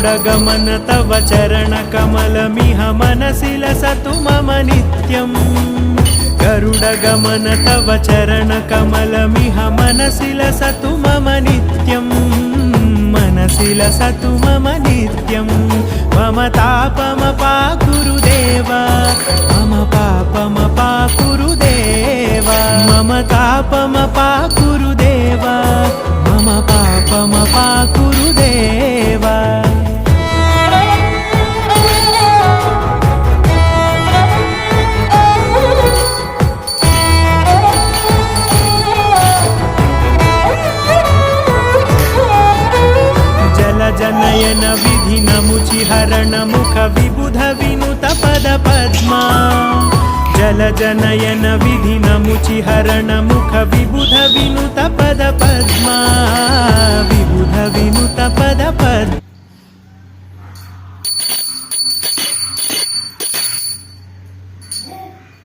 गरुडगमन तव चरणकमलमिह मनसि लसतु मम नित्यम् गरुडगमन तव चरणकमलमिह मनसि लसतु मम नित्यम् मनसि लसतु मम नित्यम् मम तापमपाकुरु देव मम पापमपाकुरु देव मम तापमपाकुरु देव मम पापमपाकुरु देव जनयन विधिनमुचिहरण मुख विबुध विनुत पद पद्मा जल जनयन विधिनमुचिहरण मुख विबुध विनुत पद पद्मा विबुध विनुत पद पद्मा